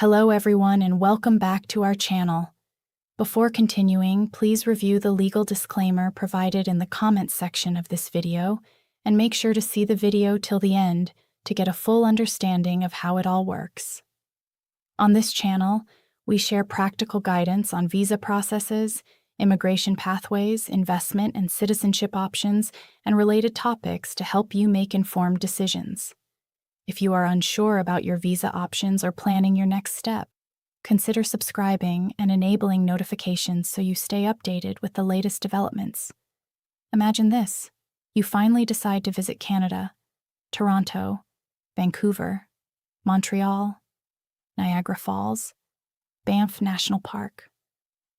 Hello everyone and welcome back to our channel. Before continuing, please review the legal disclaimer provided in the comments section of this video and make sure to see the video till the end to get a full understanding of how it all works. On this channel, we share practical guidance on visa processes, immigration pathways, investment and citizenship options, and related topics to help you make informed decisions. If you are unsure about your visa options or planning your next step, consider subscribing and enabling notifications so you stay updated with the latest developments. Imagine this: you finally decide to visit Canada, Toronto, Vancouver, Montreal, Niagara Falls, Banff National Park,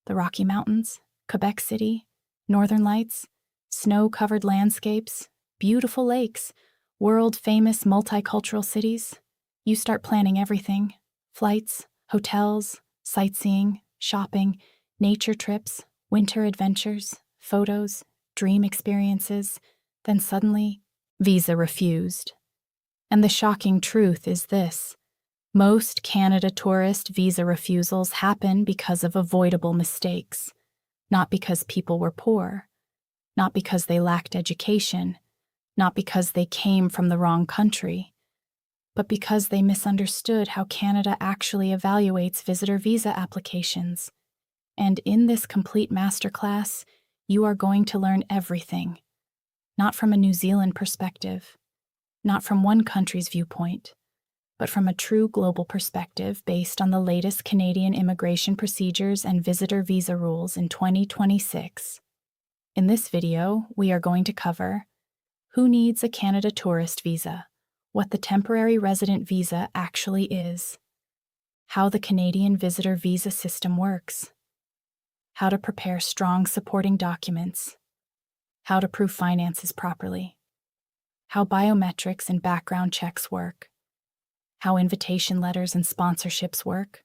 the Rocky Mountains, Quebec City, Northern Lights, snow-covered landscapes, beautiful lakes, world-famous multicultural cities. You start planning everything: flights, hotels, sightseeing, shopping, nature trips, winter adventures, photos, dream experiences. Then suddenly, visa refused. And the shocking truth is this: most Canada tourist visa refusals happen because of avoidable mistakes, not because people were poor, not because they lacked education, not because they came from the wrong country, but because they misunderstood how Canada actually evaluates visitor visa applications. And in this complete masterclass, you are going to learn everything, not from a New Zealand perspective, not from one country's viewpoint, but from a true global perspective based on the latest Canadian immigration procedures and visitor visa rules in 2026. In this video, we are going to cover who needs a Canada tourist visa, what the temporary resident visa actually is, how the Canadian visitor visa system works, how to prepare strong supporting documents, how to prove finances properly, how biometrics and background checks work, how invitation letters and sponsorships work,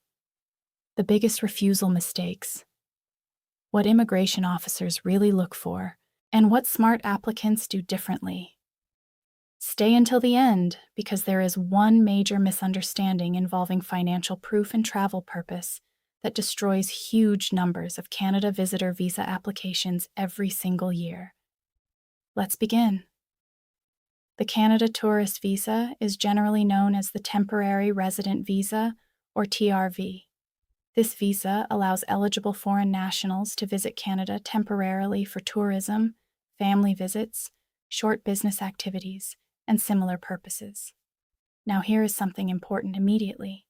the biggest refusal mistakes, what immigration officers really look for, and what smart applicants do differently. Stay until the end, because there is one major misunderstanding involving financial proof and travel purpose that destroys huge numbers of Canada visitor visa applications every single year. Let's begin. The Canada Tourist Visa is generally known as the Temporary Resident Visa, or TRV. This visa allows eligible foreign nationals to visit Canada temporarily for tourism, family visits, short business activities, and similar purposes. Now here is something important immediately.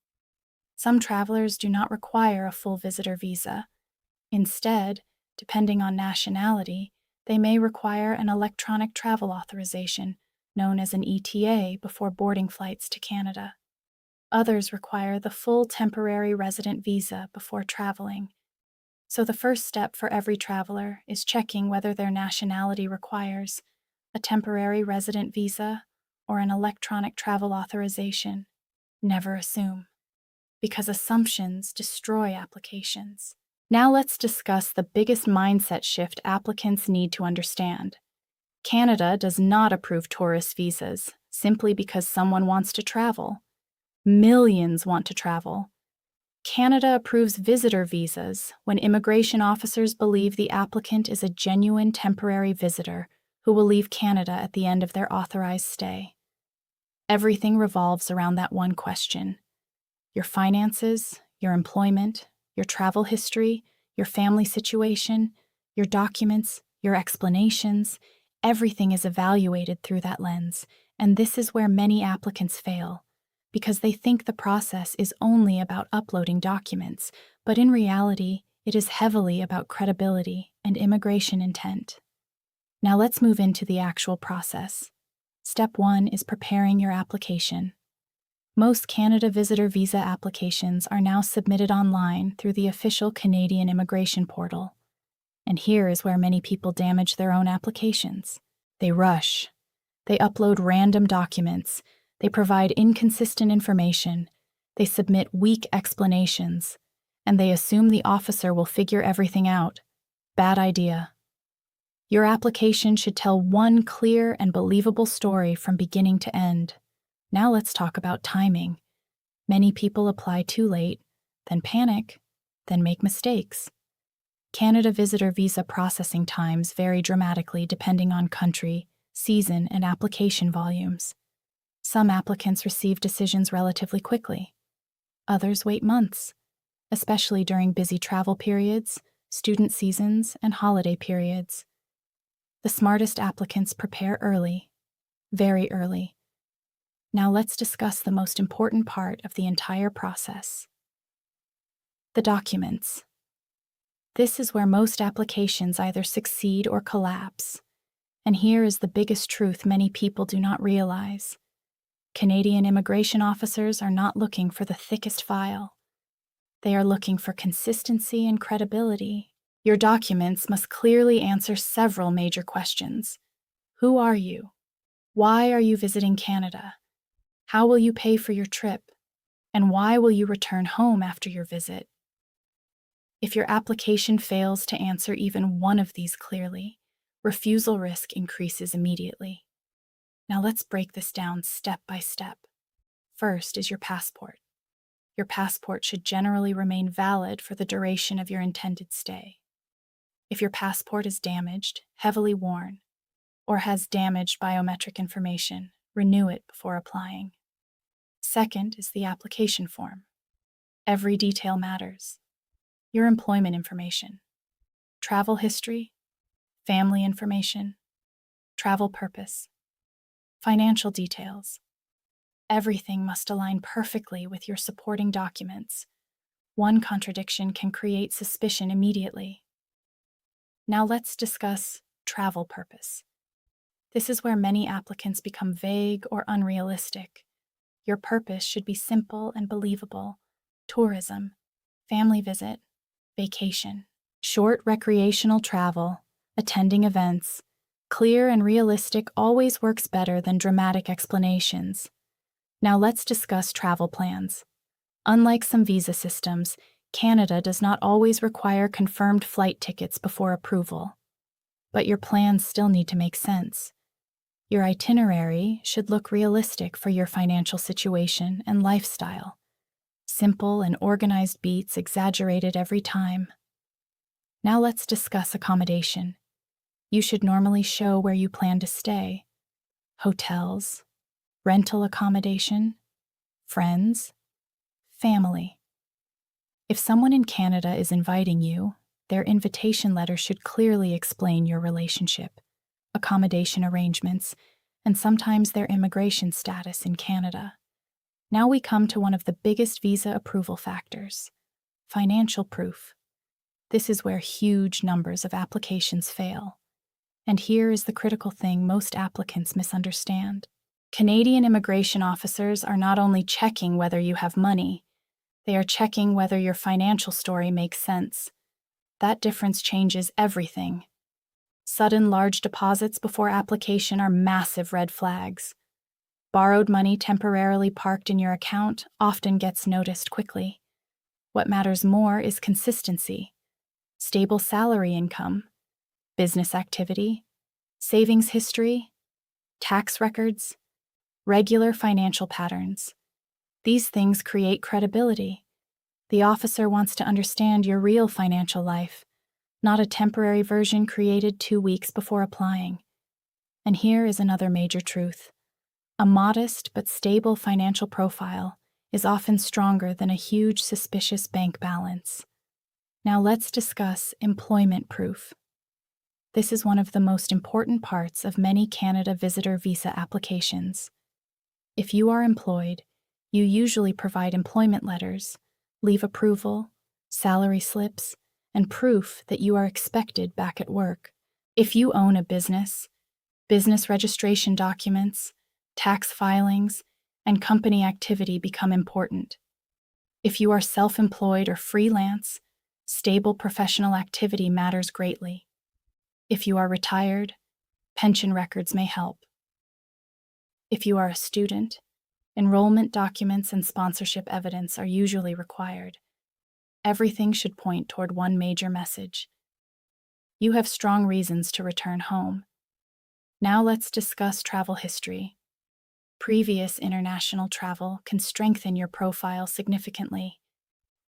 Some travelers do not require a full visitor visa. Instead, depending on nationality, they may require an electronic travel authorization, known as an ETA, before boarding flights to Canada. Others require the full temporary resident visa before traveling. So the first step for every traveler is checking whether their nationality requires a temporary resident visa or an electronic travel authorization. Never assume, because assumptions destroy applications. Now let's discuss the biggest mindset shift applicants need to understand. Canada does not approve tourist visas simply because someone wants to travel. Millions want to travel. Canada approves visitor visas when immigration officers believe the applicant is a genuine temporary visitor who will leave Canada at the end of their authorized stay. Everything revolves around that one question: your finances, your employment, your travel history, your family situation, your documents, your explanations. Everything is evaluated through that lens, and this is where many applicants fail, because they think the process is only about uploading documents, but in reality, it is heavily about credibility and immigration intent. Now let's move into the actual process. Step 1 is preparing your application. Most Canada visitor visa applications are now submitted online through the official Canadian immigration portal. And here is where many people damage their own applications. They rush. They upload random documents. They provide inconsistent information. They submit weak explanations. And they assume the officer will figure everything out. Bad idea. Your application should tell one clear and believable story from beginning to end. Now let's talk about timing. Many people apply too late, then panic, then make mistakes. Canada visitor visa processing times vary dramatically depending on country, season, and application volumes. Some applicants receive decisions relatively quickly. Others wait months, especially during busy travel periods, student seasons, and holiday periods. The smartest applicants prepare early, very early. Now let's discuss the most important part of the entire process: the documents. This is where most applications either succeed or collapse. And here is the biggest truth many people do not realize. Canadian immigration officers are not looking for the thickest file. They are looking for consistency and credibility. Your documents must clearly answer several major questions. Who are you? Why are you visiting Canada? How will you pay for your trip? And why will you return home after your visit? If your application fails to answer even one of these clearly, refusal risk increases immediately. Now let's break this down step by step. First is your passport. Your passport should generally remain valid for the duration of your intended stay. If your passport is damaged, heavily worn, or has damaged biometric information, renew it before applying. Second is the application form. Every detail matters. Your employment information, travel history, family information, travel purpose, financial details. Everything must align perfectly with your supporting documents. One contradiction can create suspicion immediately. Now let's discuss travel purpose. This is where many applicants become vague or unrealistic. Your purpose should be simple and believable: tourism, family visit, vacation. Short recreational travel, attending events. Clear and realistic always works better than dramatic explanations. Now let's discuss travel plans. Unlike some visa systems, Canada does not always require confirmed flight tickets before approval. But your plans still need to make sense. Your itinerary should look realistic for your financial situation and lifestyle. Simple and organized beats exaggerated every time. Now let's discuss accommodation. You should normally show where you plan to stay: hotels, rental accommodation, friends, family. If someone in Canada is inviting you, their invitation letter should clearly explain your relationship, accommodation arrangements, and sometimes their immigration status in Canada. Now we come to one of the biggest visa approval factors: financial proof. This is where huge numbers of applications fail. And here is the critical thing most applicants misunderstand. Canadian immigration officers are not only checking whether you have money, they are checking whether your financial story makes sense. That difference changes everything. Sudden large deposits before application are massive red flags. Borrowed money temporarily parked in your account often gets noticed quickly. What matters more is consistency: stable salary income, business activity, savings history, tax records, regular financial patterns. These things create credibility. The officer wants to understand your real financial life, not a temporary version created 2 weeks before applying. And here is another major truth: a modest but stable financial profile is often stronger than a huge suspicious bank balance. Now let's discuss employment proof. This is one of the most important parts of many Canada visitor visa applications. If you are employed, you usually provide employment letters, leave approval, salary slips, and proof that you are expected back at work. If you own a business, business registration documents, tax filings, and company activity become important. If you are self-employed or freelance, stable professional activity matters greatly. If you are retired, pension records may help. If you are a student, enrollment documents and sponsorship evidence are usually required. Everything should point toward one major message: you have strong reasons to return home. Now let's discuss travel history. Previous international travel can strengthen your profile significantly.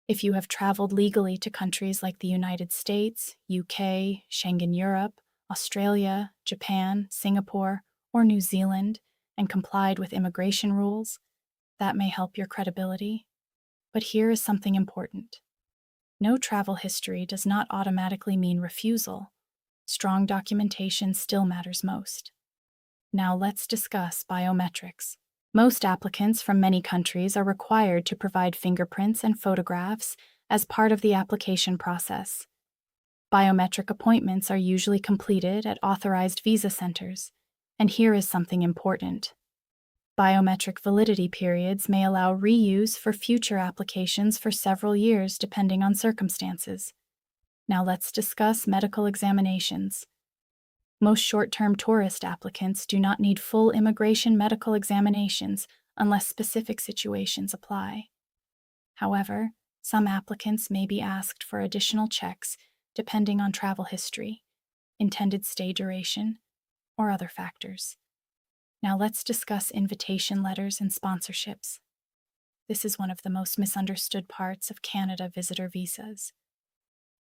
If you have traveled legally to countries like the United States, UK, Schengen Europe, Australia, Japan, Singapore, or New Zealand, and complied with immigration rules, that may help your credibility. But here is something important. No travel history does not automatically mean refusal. Strong documentation still matters most. Now let's discuss biometrics. Most applicants from many countries are required to provide fingerprints and photographs as part of the application process. Biometric appointments are usually completed at authorized visa centers, and here is something important. Biometric validity periods may allow reuse for future applications for several years depending on circumstances. Now let's discuss medical examinations. Most short-term tourist applicants do not need full immigration medical examinations unless specific situations apply. However, some applicants may be asked for additional checks depending on travel history, intended stay duration, or other factors. Now let's discuss invitation letters and sponsorships. This is one of the most misunderstood parts of Canada visitor visas.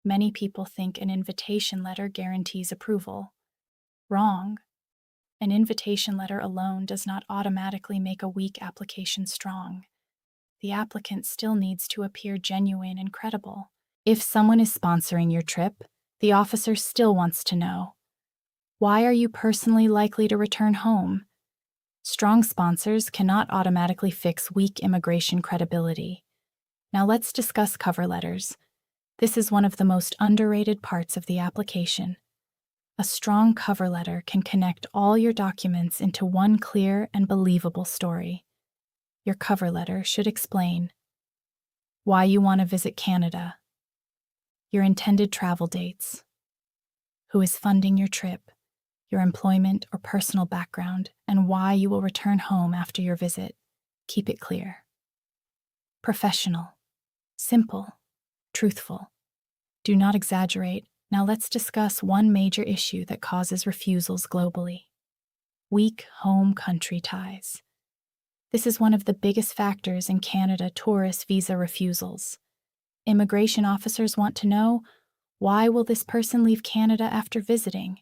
Many people think an invitation letter guarantees approval. Wrong. An invitation letter alone does not automatically make a weak application strong. The applicant still needs to appear genuine and credible. If someone is sponsoring your trip, the officer still wants to know, why are you personally likely to return home? Strong sponsors cannot automatically fix weak immigration credibility. Now let's discuss cover letters. This is one of the most underrated parts of the application. A strong cover letter can connect all your documents into one clear and believable story. Your cover letter should explain why you want to visit Canada, your intended travel dates, who is funding your trip, your employment or personal background, and why you will return home after your visit. Keep it clear. Professional, simple, truthful. Do not exaggerate. Now let's discuss one major issue that causes refusals globally: weak home country ties. This is one of the biggest factors in Canada tourist visa refusals. Immigration officers want to know, why will this person leave Canada after visiting?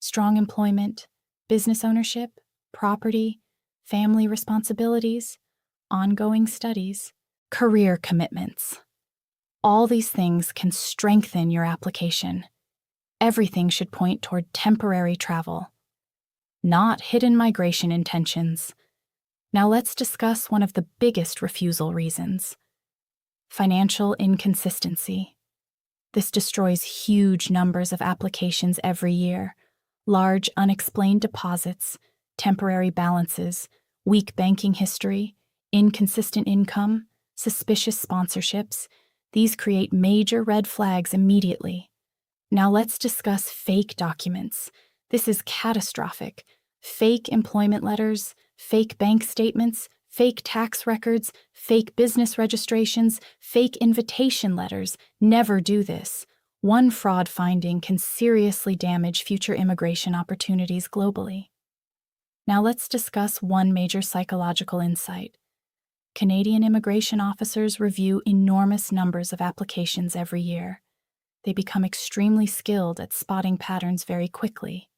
Strong employment, business ownership, property, family responsibilities, ongoing studies, career commitments. All these things can strengthen your application. Everything should point toward temporary travel, not hidden migration intentions. Now let's discuss one of the biggest refusal reasons: financial inconsistency. This destroys huge numbers of applications every year. Large unexplained deposits, temporary balances, weak banking history, inconsistent income, suspicious sponsorships. These create major red flags immediately. Now let's discuss fake documents. This is catastrophic. Fake employment letters, fake bank statements, fake tax records, fake business registrations, fake invitation letters. Never do this. One fraud finding can seriously damage future immigration opportunities globally. Now let's discuss one major psychological insight. Canadian immigration officers review enormous numbers of applications every year. They become extremely skilled at spotting patterns very quickly.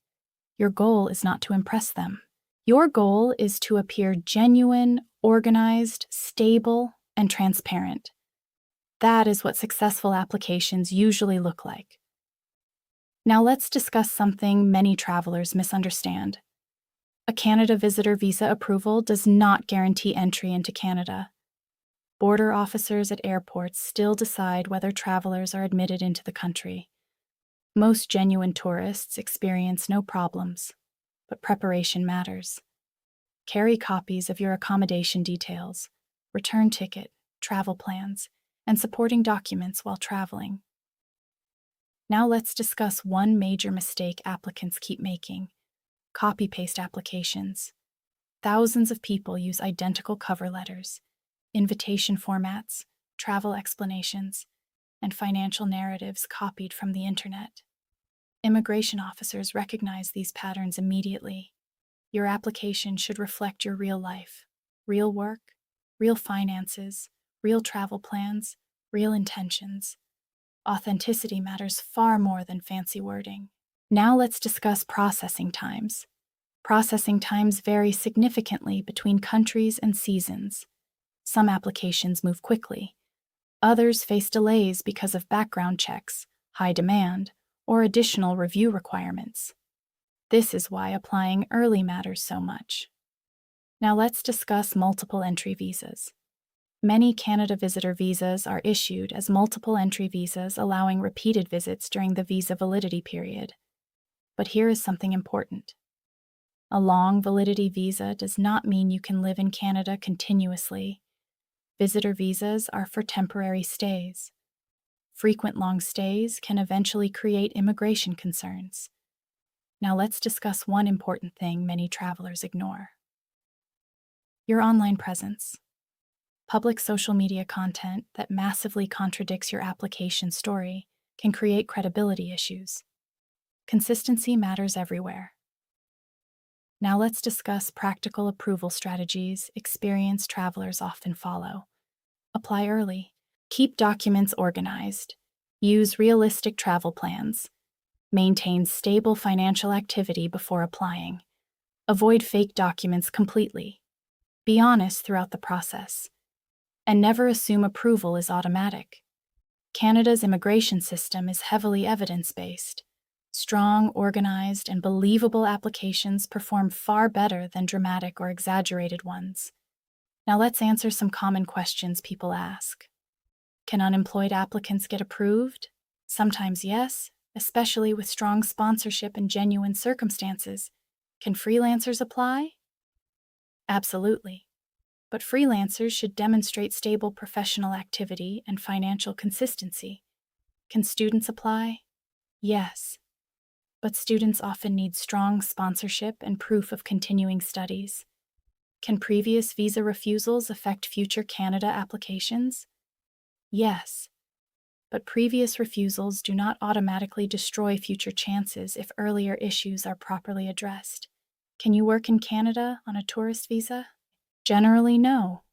Your goal is not to impress them. Your goal is to appear genuine, organized, stable, and transparent. That is what successful applications usually look like. Now let's discuss something many travelers misunderstand. A Canada visitor visa approval does not guarantee entry into Canada. Border officers at airports still decide whether travelers are admitted into the country. Most genuine tourists experience no problems, but preparation matters. Carry copies of your accommodation details, return ticket, travel plans, and supporting documents while traveling. Now let's discuss one major mistake applicants keep making: copy-paste applications. Thousands of people use identical cover letters, invitation formats, travel explanations, and financial narratives copied from the internet. Immigration officers recognize these patterns immediately. Your application should reflect your real life, real work, real finances, real travel plans, real intentions. Authenticity matters far more than fancy wording. Now let's discuss processing times. Processing times vary significantly between countries and seasons. Some applications move quickly. Others face delays because of background checks, high demand, or additional review requirements. This is why applying early matters so much. Now let's discuss multiple entry visas. Many Canada visitor visas are issued as multiple entry visas, allowing repeated visits during the visa validity period. But here is something important. A long validity visa does not mean you can live in Canada continuously. Visitor visas are for temporary stays. Frequent long stays can eventually create immigration concerns. Now let's discuss one important thing many travelers ignore. Your online presence. Public social media content that massively contradicts your application story can create credibility issues. Consistency matters everywhere. Now let's discuss practical approval strategies experienced travelers often follow. Apply early. Keep documents organized. Use realistic travel plans. Maintain stable financial activity before applying. Avoid fake documents completely. Be honest throughout the process. And never assume approval is automatic. Canada's immigration system is heavily evidence-based. Strong, organized, and believable applications perform far better than dramatic or exaggerated ones. Now let's answer some common questions people ask. Can unemployed applicants get approved? Sometimes yes, especially with strong sponsorship and genuine circumstances. Can freelancers apply? Absolutely. But freelancers should demonstrate stable professional activity and financial consistency. Can students apply? Yes. But students often need strong sponsorship and proof of continuing studies. Can previous visa refusals affect future Canada applications? Yes. But previous refusals do not automatically destroy future chances if earlier issues are properly addressed. Can you work in Canada on a tourist visa? Generally, no.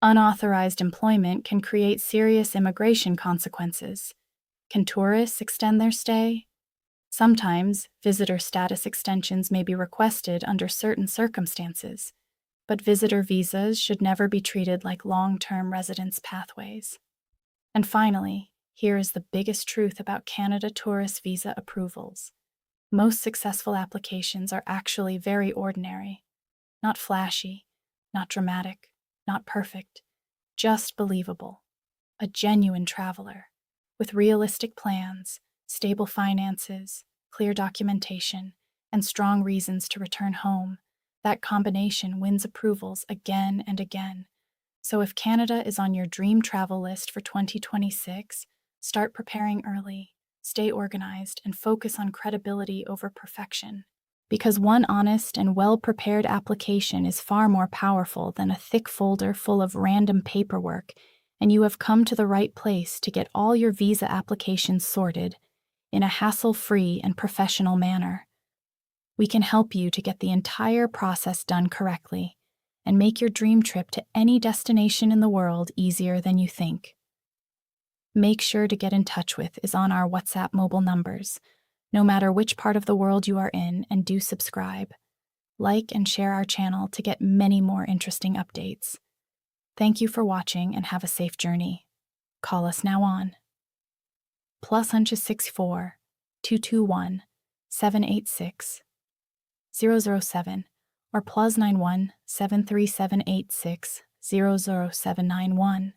Unauthorized employment can create serious immigration consequences. Can tourists extend their stay? Sometimes, visitor status extensions may be requested under certain circumstances, but visitor visas should never be treated like long-term residence pathways. And finally, here is the biggest truth about Canada tourist visa approvals. Most successful applications are actually very ordinary, not flashy, not dramatic, not perfect, just believable. A genuine traveler, with realistic plans, stable finances, clear documentation, and strong reasons to return home. That combination wins approvals again and again. So if Canada is on your dream travel list for 2026, start preparing early, stay organized, and focus on credibility over perfection. Because one honest and well-prepared application is far more powerful than a thick folder full of random paperwork, and you have come to the right place to get all your visa applications sorted in a hassle-free and professional manner. We can help you to get the entire process done correctly and make your dream trip to any destination in the world easier than you think. Make sure to get in touch with is on our WhatsApp mobile numbers, no matter which part of the world you are in, and do subscribe. Like and share our channel to get many more interesting updates. Thank you for watching and have a safe journey. Call us now on +64 221 786 007 or +91 73786 00791.